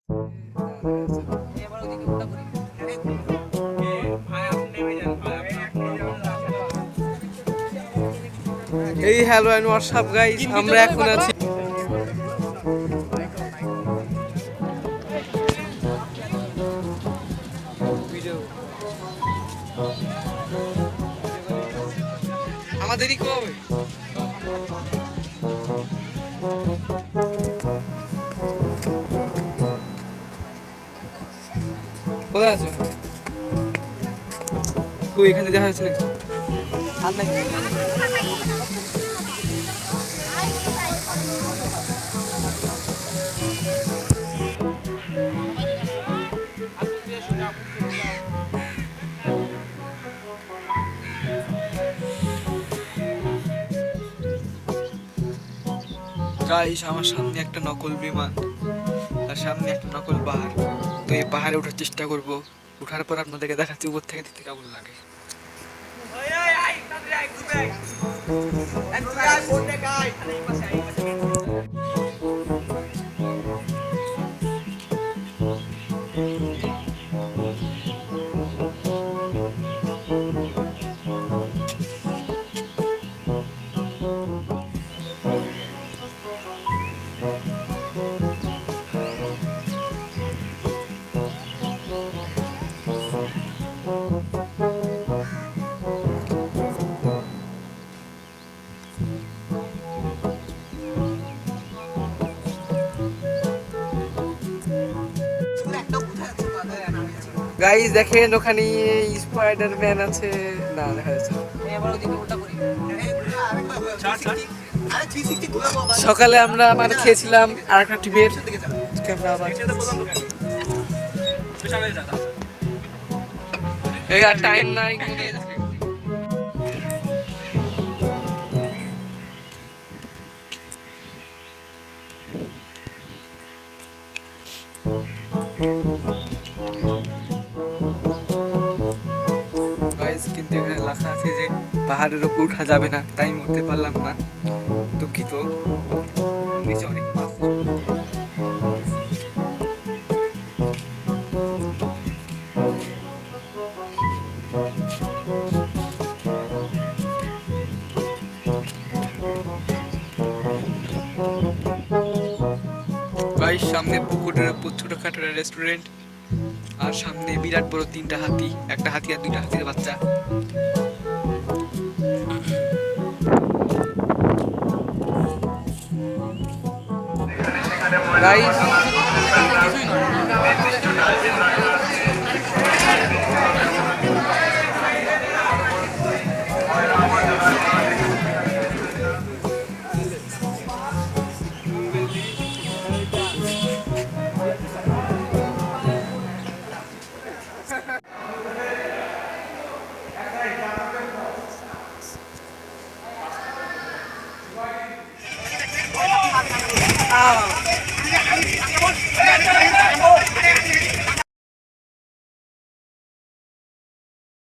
এই hello and WhatsApp guys, আমরা এখন আছি আমাদেরই কই কোথায় আছো? তুই এখানে দেখা হয়েছে নাকি? আর নাকি গাইস, আমার সামনে একটা নকল বিমান আর সামনে একটা নকল পাহাড়। তো এই পাহাড়ে ওঠার চেষ্টা করব। ওঠার পর আপনাদেরকে দেখাচ্ছি উপর থেকে দেখতে কেমন লাগে। গাইস দেখেন, ওখানে স্পাইডারম্যান আছে। না, দেখা যাচ্ছে না। সকালে আমরা খেয়েছিলাম আর একটা টিপের টাইম নাই। কিন্তু এখানে লেখা আছে যে পাহাড়ের উপর উঠা যাবে না, তাই আমি উঠতে পারলাম না, দুঃখিত। নিচে অনেক মাছ। সামনে পুকুরের উপর ছোটখাটো রেস্টুরেন্ট, আর সামনে বিরাট বড় 3টা হাতি, একটা হাতি আর 2টা হাতির বাচ্চা। Guys Ah!